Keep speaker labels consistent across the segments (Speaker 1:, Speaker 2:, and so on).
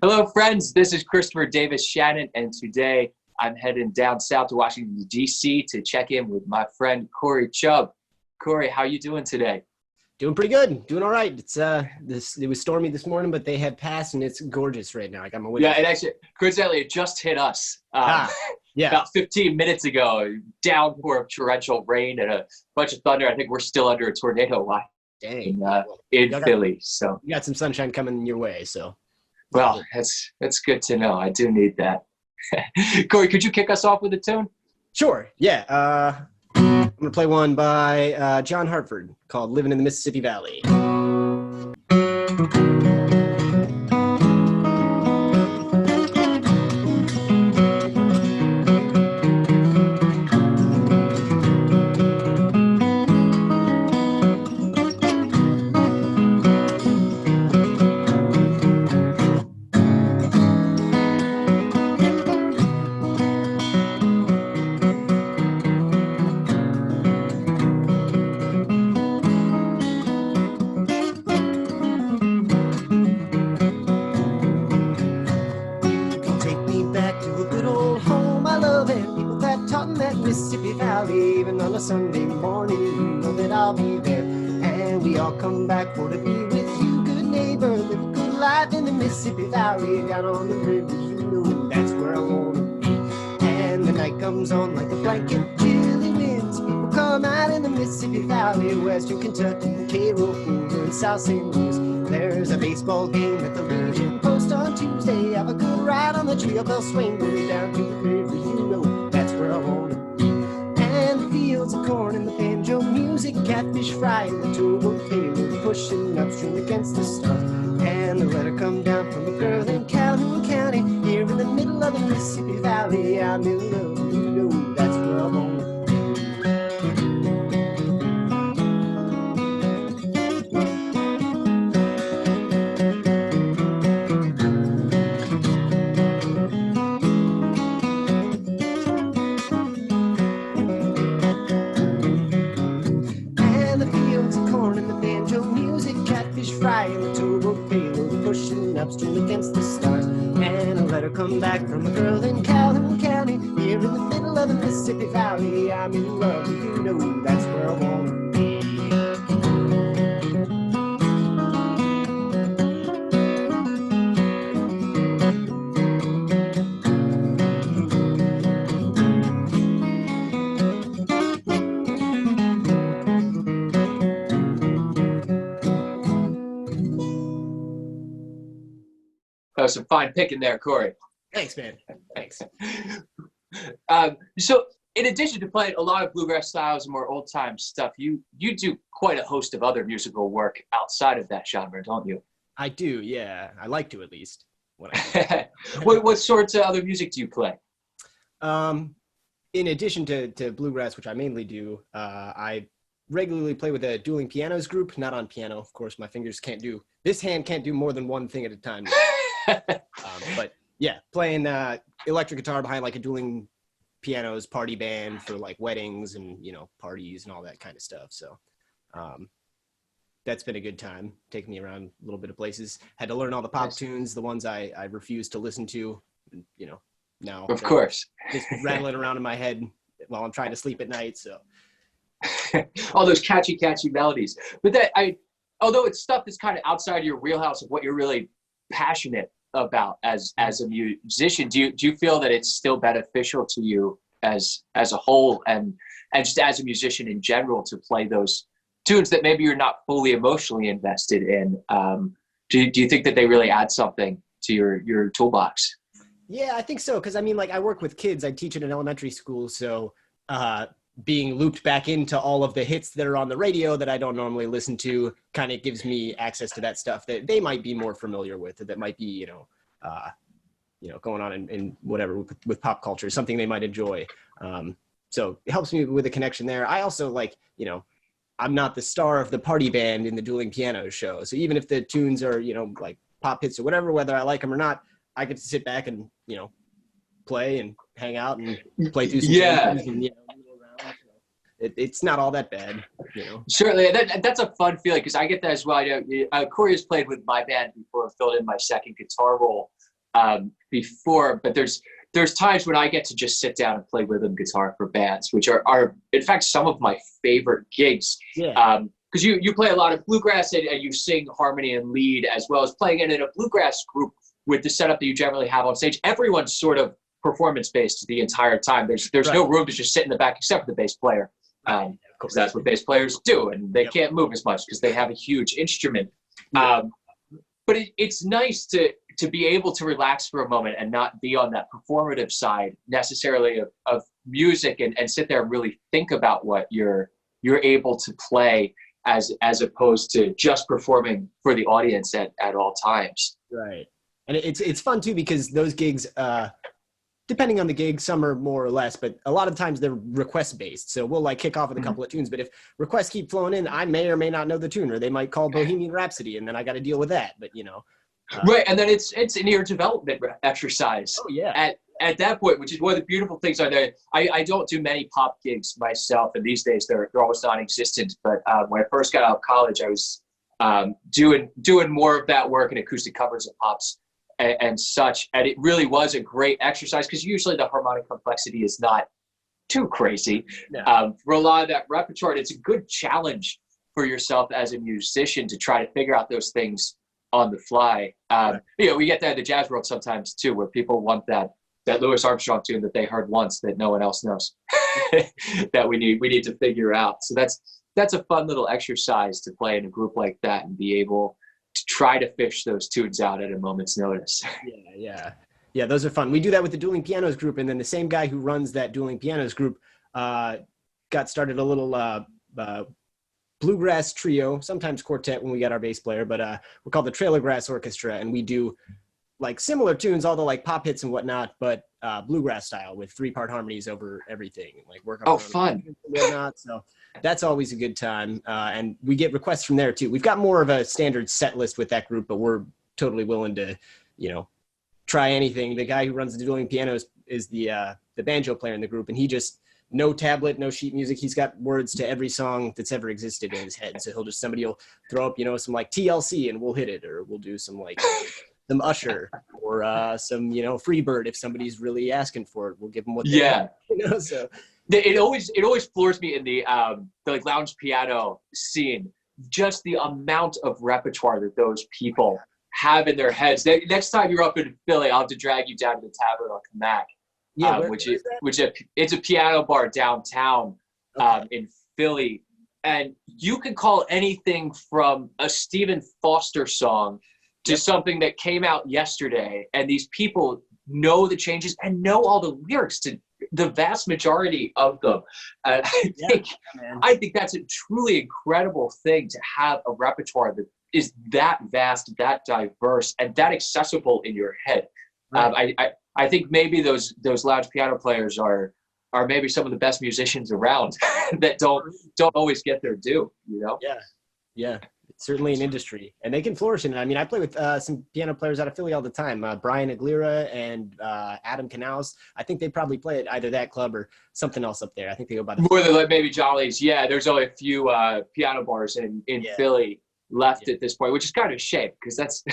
Speaker 1: Hello, friends. This is Christopher Davis-Shannon, and today I'm heading down south to Washington, D.C. to check in with my friend Cory Chubb. Cory, how you doing today?
Speaker 2: Doing pretty good. Doing all right. It was stormy this morning, but they had passed, and it's gorgeous right now. I got my windows.
Speaker 1: Yeah, it actually, coincidentally, it just hit us
Speaker 2: yeah.
Speaker 1: about 15 minutes ago. Downpour of torrential rain and a bunch of thunder. I think we're still under a tornado watch in Philly. So
Speaker 2: you got some sunshine coming your way. So,
Speaker 1: well, that's good to know. I do need that. Cory, could you kick us off with a tune?
Speaker 2: Sure. Yeah. I'm gonna play one by John Hartford called "Living in the Mississippi Valley." Mississippi Valley, even on a Sunday morning, you know that I'll be there. And we all come back for to be with you, good neighbor. Live a good life in the Mississippi Valley, down on the river, you know that's where I wanna be. And the night comes on like a blanket, chilly winds. People come out in the Mississippi Valley, Western Kentucky, Cairo, over in South St. Louis. There's a baseball game at the Legion Post on Tuesday. Have a good ride on the trio bell swing, way down to the river, you know that's where I wanna be. Fields of corn and the banjo music, catfish fry and the tugboat payload pushing upstream against the stars. And the letter come down from a girl in Calhoun County, here in the middle of the Mississippi Valley. I'm in love, you know that's where I want to upstream against the stars. And a letter come back from a girl in Calhoun County, here in the middle of the Mississippi Valley. I'm in love, you know that's where I want to be.
Speaker 1: That was some fine picking there, Cory.
Speaker 2: Thanks, man. Thanks.
Speaker 1: So in addition to playing a lot of bluegrass styles and more old-time stuff, you do quite a host of other musical work outside of that genre, don't you?
Speaker 2: I do, yeah. I like to, at least.
Speaker 1: What sorts of other music do you play?
Speaker 2: In addition to bluegrass, which I mainly do, I regularly play with a dueling pianos group, not on piano. Of course, my fingers this hand can't do more than one thing at a time. But yeah, playing electric guitar behind like a dueling pianos party band for like weddings and, you know, parties and all that kind of stuff. So that's been a good time, taking me around a little bit of places. Had to learn all the pop tunes, the ones I refused to listen to, you know, now.
Speaker 1: Of course.
Speaker 2: Just rattling around in my head while I'm trying to sleep at night, so.
Speaker 1: All those catchy melodies. But although it's stuff that's kind of outside your wheelhouse of what you're really passionate about as a musician, do you feel that it's still beneficial to you as a whole and just as a musician in general to play those tunes that maybe you're not fully emotionally invested in? Do you think that they really add something to your toolbox?
Speaker 2: Yeah, I think so, because I mean, like, I work with kids. I teach at an elementary school, so being looped back into all of the hits that are on the radio that I don't normally listen to kind of gives me access to that stuff that they might be more familiar with, that might be, you know, going on in whatever with pop culture, something they might enjoy. So it helps me with a connection there. I also, like, you know, I'm not the star of the party band in the dueling piano show. So even if the tunes are, you know, like pop hits or whatever, whether I like them or not, I get to sit back and, you know, play and hang out and play through some tunes and, you know, around. So it's not all that bad, you know.
Speaker 1: Certainly, that's a fun feeling because I get that as well. Cory has played with my band before, filled in my second guitar role before, but there's times when I get to just sit down and play rhythm guitar for bands, which are in fact some of my favorite gigs.
Speaker 2: Yeah.
Speaker 1: Because you play a lot of bluegrass and you sing harmony and lead, as well as playing in a bluegrass group with the setup that you generally have on stage. Everyone's sort of performance-based the entire time. There's no room to just sit in the back except for the bass player. Because that's what bass players do, and they can't move as much because they have a huge instrument. But it's nice to be able to relax for a moment and not be on that performative side necessarily of music, and sit there and really think about what you're able to play as opposed to just performing for the audience at all times.
Speaker 2: Right. And it's fun too, because those gigs, depending on the gig, some are more or less, but a lot of times they're request based. So we'll like kick off with a couple of tunes, but if requests keep flowing in, I may or may not know the tune, or they might call Bohemian Rhapsody, and then I got to deal with that. But
Speaker 1: right. And then it's an ear development exercise.
Speaker 2: Oh yeah.
Speaker 1: At that point, which is one of the beautiful things on there. I don't do many pop gigs myself, and these days they're almost non-existent. But when I first got out of college, I was doing more of that work in acoustic covers of pops and such. And it really was a great exercise, because usually the harmonic complexity is not too crazy.
Speaker 2: No.
Speaker 1: For a lot of that repertoire, it's a good challenge for yourself as a musician to try to figure out those things on the fly. We get that in the jazz world sometimes too, where people want that Louis Armstrong tune that they heard once that no one else knows that we need to figure out. So that's a fun little exercise to play in a group like that and be able to try to fish those tunes out at a moment's notice.
Speaker 2: Yeah, those are fun. We do that with the Dueling Pianos group, and then the same guy who runs that Dueling Pianos group got started a little bluegrass trio, sometimes quartet when we got our bass player, but we're called the Trailer Grass Orchestra, and we do like similar tunes, although like pop hits and whatnot, but bluegrass style with 3-part harmonies over everything, like work on
Speaker 1: fun
Speaker 2: and whatnot. So that's always a good time, and we get requests from there too. We've got more of a standard set list with that group, but we're totally willing to try anything. The guy who runs the Dueling Pianos is the banjo player in the group, and he just, no tablet, no sheet music. He's got words to every song that's ever existed in his head. So somebody will throw up, some like TLC, and we'll hit it, or we'll do some like some Usher, or some Freebird. If somebody's really asking for it, we'll give them what they want, So
Speaker 1: it always floors me in the like lounge piano scene, just the amount of repertoire that those people have in their heads. Next time you're up in Philly, I'll have to drag you down to the Tavern on Kamak. It's a piano bar downtown in Philly, and you can call anything from a Stephen Foster song to something that came out yesterday, and these people know the changes and know all the lyrics to the vast majority of them. I think that's a truly incredible thing, to have a repertoire that is that vast, that diverse, and that accessible in your head. Right. I think maybe those lounge piano players are maybe some of the best musicians around that don't always get their due.
Speaker 2: Yeah. It's certainly an industry, and they can flourish in it. I mean, I play with some piano players out of Philly all the time. Brian Aguilera and Adam Canals. I think they probably play at either that club or something else up there. I think they go by
Speaker 1: more than like maybe Jolly's. Yeah, there's only a few piano bars in Philly left at this point, which is kind of a shame, because that's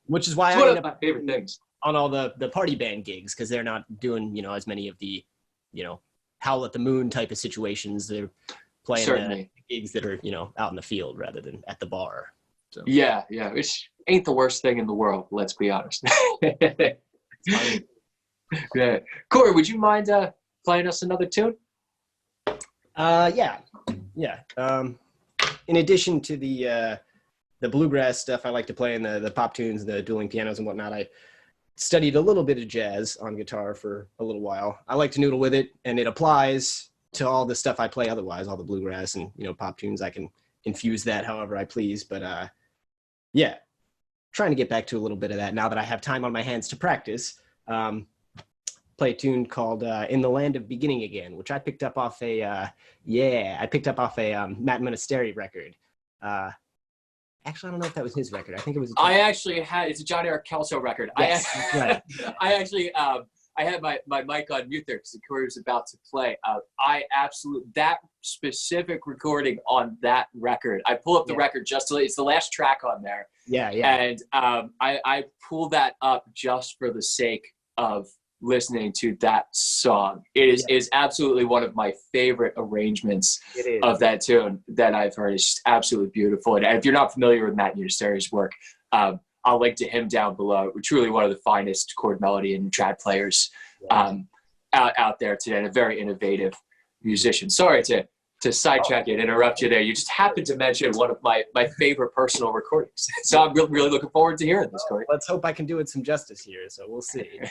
Speaker 2: which is why
Speaker 1: one of my favorite things
Speaker 2: on all the party band gigs, because they're not doing as many of the Howl at the Moon type of situations. They're playing gigs that are out in the field rather than at the bar. So
Speaker 1: yeah, which ain't the worst thing in the world, let's be honest. Yeah. Cory, would you mind playing us another tune?
Speaker 2: Yeah. In addition to the bluegrass stuff, I like to play in the pop tunes, the dueling pianos and whatnot. I studied a little bit of jazz on guitar for a little while. I like to noodle with it, and it applies to all the stuff I play otherwise, all the bluegrass and pop tunes. I can infuse that however I please. But trying to get back to a little bit of that now that I have time on my hands to practice. Play a tune called "In the Land of Beginning Again," which I picked up off a Matt Monasteri record. Actually, I don't know if that was his record. I think it was.
Speaker 1: It's a John Eric Kelso record.
Speaker 2: Yes, right.
Speaker 1: I had my mic on mute there because the Cory was about to play. That specific recording on that record. I pull up the record it's the last track on there.
Speaker 2: Yeah, yeah.
Speaker 1: And I pull that up just for the sake of listening to that song. It is absolutely one of my favorite arrangements of that tune that I've heard. It's just absolutely beautiful. And if you're not familiar with Matt Unisteri's work, I'll link to him down below. Truly one of the finest chord melody and trad players out there today, and a very innovative musician. Sorry to sidetrack you and interrupt you there. You just happened to mention one of my favorite personal recordings. So I'm really looking forward to hearing this, Cory.
Speaker 2: Let's hope I can do it some justice here, so we'll see.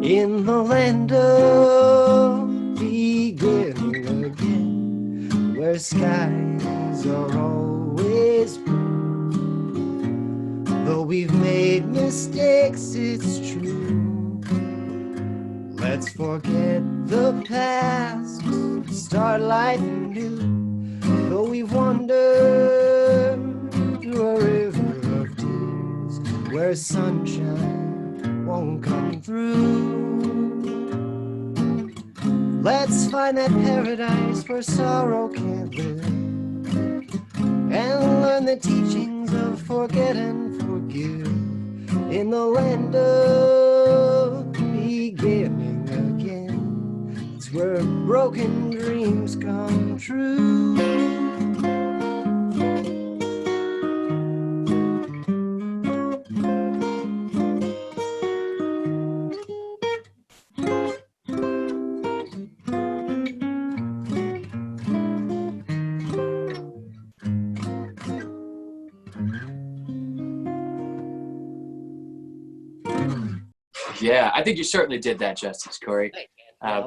Speaker 2: In the land of beginning again, where skies are always blue, though we've made mistakes, it's true. Let's forget the past, start life new, though we've wandered through a river of tears, where sunshine won't come through. Let's find that paradise where sorrow can't live, and learn the teachings of forget and forgive. In the land of beginning again, it's where broken dreams come true.
Speaker 1: Yeah, I think you certainly did that justice, Cory.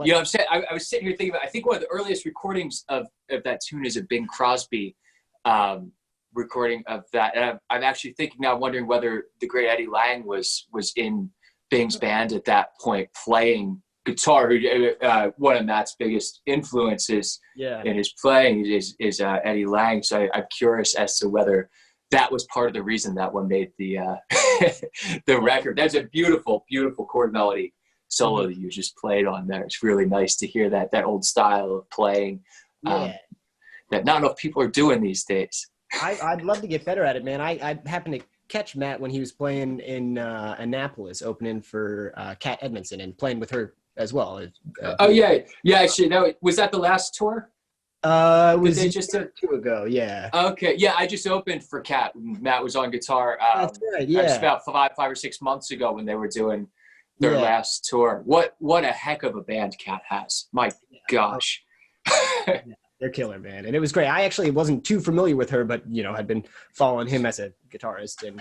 Speaker 1: You know, I was sitting here thinking about, I think one of the earliest recordings of that tune is a Bing Crosby recording of that. And I'm actually thinking now, wondering whether the great Eddie Lang was in Bing's band at that point, playing guitar. One of Matt's biggest influences in his playing is Eddie Lang. So I'm curious as to whether that was part of the reason that one made the the record. That's a beautiful, beautiful chord melody solo that you just played on there. It's really nice to hear that old style of playing that not enough people are doing these days.
Speaker 2: I'd love to get better at it, man. I happened to catch Matt when he was playing in Annapolis, opening for Kat Edmondson, and playing with her as well.
Speaker 1: Oh yeah. Actually, no, was that the last tour?
Speaker 2: It was just a two ago, yeah.
Speaker 1: Okay, yeah, I just opened for Kat. Matt was on guitar.
Speaker 2: That's right, yeah.
Speaker 1: Just about 5 or 6 months ago when they were doing their last tour. What a heck of a band Kat has. My gosh.
Speaker 2: They're killer, man. And it was great. I actually wasn't too familiar with her, but, you know, had been following him as a guitarist and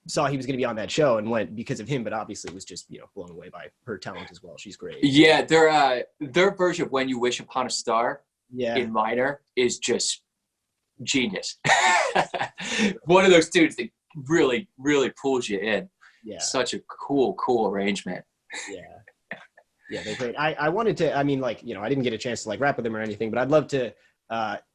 Speaker 2: saw he was going to be on that show and went because of him, but obviously was just, you know, blown away by her talent as well. She's great.
Speaker 1: Yeah, their version of When You Wish Upon a Star in minor is just genius. One of those tunes that really, really pulls you in. Yeah. Such a cool arrangement.
Speaker 2: Yeah, they're great. I wanted to, I mean, like, you know, I didn't get a chance to like rap with him or anything, but I'd love to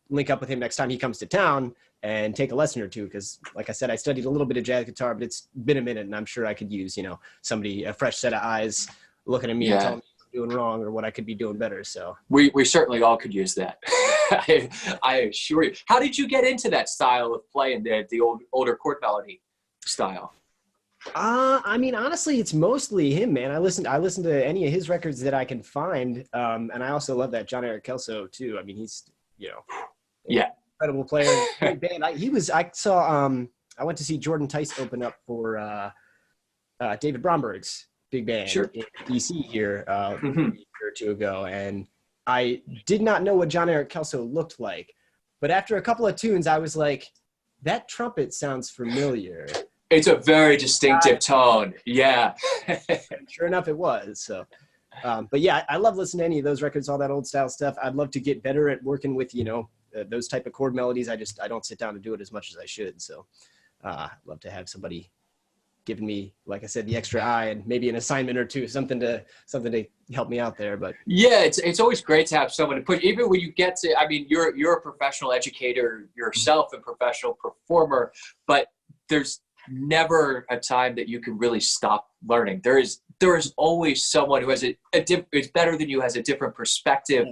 Speaker 2: link up with him next time he comes to town and take a lesson or two. Cause like I said, I studied a little bit of jazz guitar, but it's been a minute and I'm sure I could use, you know, somebody, a fresh set of eyes looking at me and telling me what I'm doing wrong or what I could be doing better. So we certainly all could use that. I assure you. How did you get into that style of playing the older chord melody style? I mean, honestly, it's mostly him, man. I listen to any of his records that I can find. And I also love that John Eric Kelso too. I mean, he's, you know, incredible player. Great band. I went to see Jordan Tice open up for David Bromberg's big band
Speaker 1: Sure.
Speaker 2: in DC here a
Speaker 1: Mhm.
Speaker 2: year or two ago, and I did not know what John Eric Kelso looked like. But after a couple of tunes, I was like, that trumpet sounds familiar.
Speaker 1: It's a very distinctive tone. Yeah.
Speaker 2: And sure enough, it was. So, but yeah, I love listening to any of those records, all that old style stuff. I'd love to get better at working with, those type of chord melodies. I don't sit down to do it as much as I should. So I'd love to have somebody giving me, like I said, the extra eye and maybe an assignment or two, something to help me out there. But
Speaker 1: Yeah, it's always great to have someone to put, even when you get to, I mean, you're a professional educator yourself and professional performer, but there's never a time that you can really stop learning. There is always someone who has is better than you, has a different perspective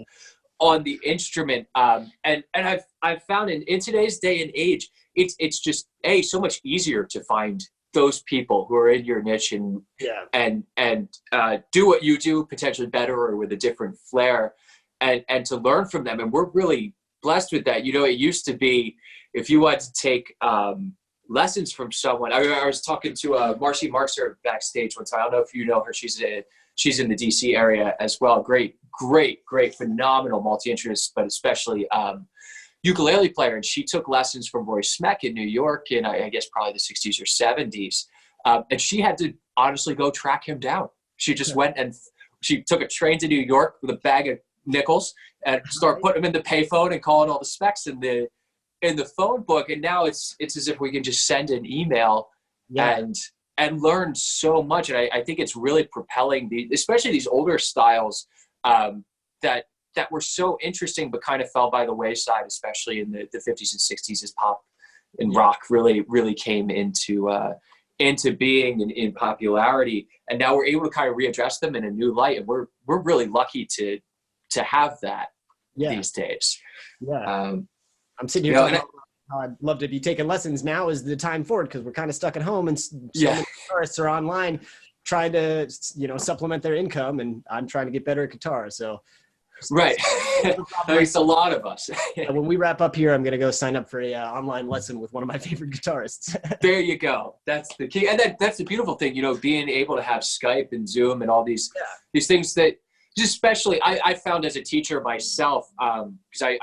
Speaker 1: on the instrument. And I've found in today's day and age, it's just so much easier to find those people who are in your niche and do what you do potentially better or with a different flair, and to learn from them. And we're really blessed with that. It used to be, if you wanted to take lessons from someone, I was talking to Marcy Markser backstage one time. I don't know if you know her. She's in the DC area as well. Great, phenomenal multi-instrumentist, but especially ukulele player, and she took lessons from Roy Smeck in New York in, I guess, probably the 60s or 70s. And she had to honestly go track him down. She just went and she took a train to New York with a bag of nickels and started putting them in the payphone and calling all the specs in the phone book. And now it's as if we can just send an email and learn so much. And I think it's really propelling especially these older styles that were so interesting, but kind of fell by the wayside, especially in the 50s and 60s, as pop and rock really came into being and in popularity. And now we're able to kind of readdress them in a new light. And we're really lucky to have that these days.
Speaker 2: Yeah. I'm sitting here talking about how I'd love to be taking lessons. Now is the time for it, because we're kind of stuck at home, and so many guitarists are online trying to, supplement their income, and I'm trying to get better at guitar. So
Speaker 1: right. There's a lot of us.
Speaker 2: When we wrap up here, I'm going to go sign up for a online lesson with one of my favorite guitarists.
Speaker 1: There you go. That's the key. And that's the beautiful thing, being able to have Skype and Zoom and all these things that, especially I found as a teacher myself, because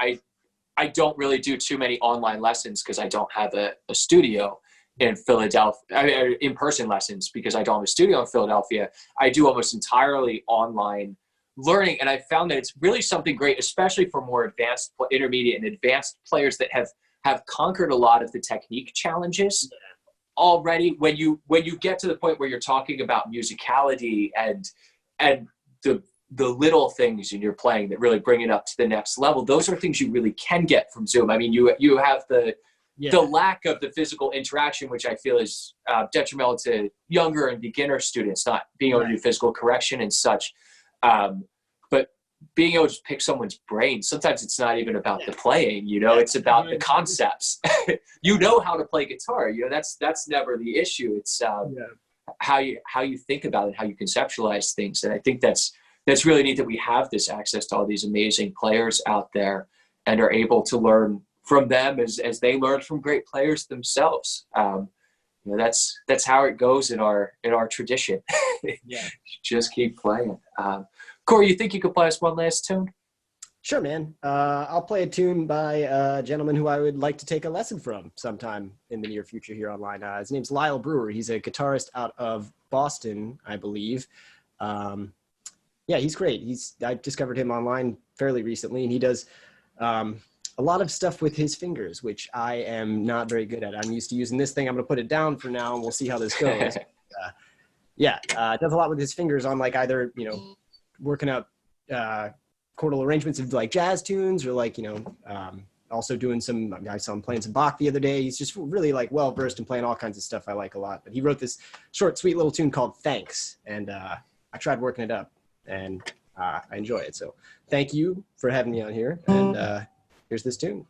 Speaker 1: I don't really do too many online lessons because I don't have a studio in Philadelphia, in-person lessons because I don't have a studio in Philadelphia. I do almost entirely online learning, and I found that it's really something great, especially for more advanced, intermediate, and advanced players that have conquered a lot of the technique challenges already. When you get to the point where you're talking about musicality and the little things in your playing that really bring it up to the next level, those are things you really can get from Zoom. I mean, you have the lack of the physical interaction, which I feel is detrimental to younger and beginner students, not being able to do physical correction and such. But being able to pick someone's brain, sometimes it's not even about the playing, it's about the concepts. How to play guitar, that's never the issue. It's how you think about it, how you conceptualize things. And I think that's really neat that we have this access to all these amazing players out there and are able to learn from them as they learn from great players themselves. That's how it goes in our tradition. Just keep playing. Cory, you think you could play us one last tune?
Speaker 2: Sure, man. I'll play a tune by a gentleman who I would like to take a lesson from sometime in the near future here online. His name's Lyle Brewer. He's a guitarist out of Boston, I believe. He's great. I discovered him online fairly recently, and he does a lot of stuff with his fingers, which I am not very good at. I'm used to using this thing. I'm going to put it down for now, and we'll see how this goes. Does a lot with his fingers on, like, either, working up chordal arrangements of like jazz tunes, or also doing some, I saw him playing some Bach the other day. He's just really like well versed in playing all kinds of stuff I like a lot. But he wrote this short, sweet little tune called Thanks, and I tried working it up, and I enjoy it. So thank you for having me on here, and here's this tune.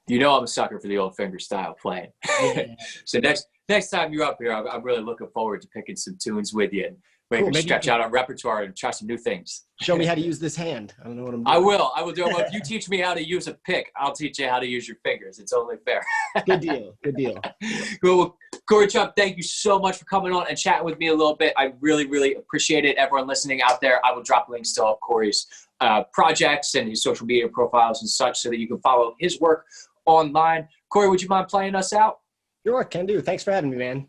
Speaker 1: You know I'm a sucker for the old finger style playing.
Speaker 2: Yeah.
Speaker 1: So next time you're up here, I'm really looking forward to picking some tunes with you and
Speaker 2: Cool.
Speaker 1: maybe stretch out our repertoire and try some new things.
Speaker 2: Show me how to use this hand. I don't know what I'm doing.
Speaker 1: I will do it. Well, if you teach me how to use a pick, I'll teach you how to use your fingers. It's only fair.
Speaker 2: Good deal. Good deal.
Speaker 1: Cool. Well, Cory Chubb, thank you so much for coming on and chatting with me a little bit. I really, really appreciate it. Everyone listening out there, I will drop links to all Cory's projects and his social media profiles and such so that you can follow his work online. Cory, would you mind playing us out?
Speaker 2: Sure, can do. Thanks for having me, man.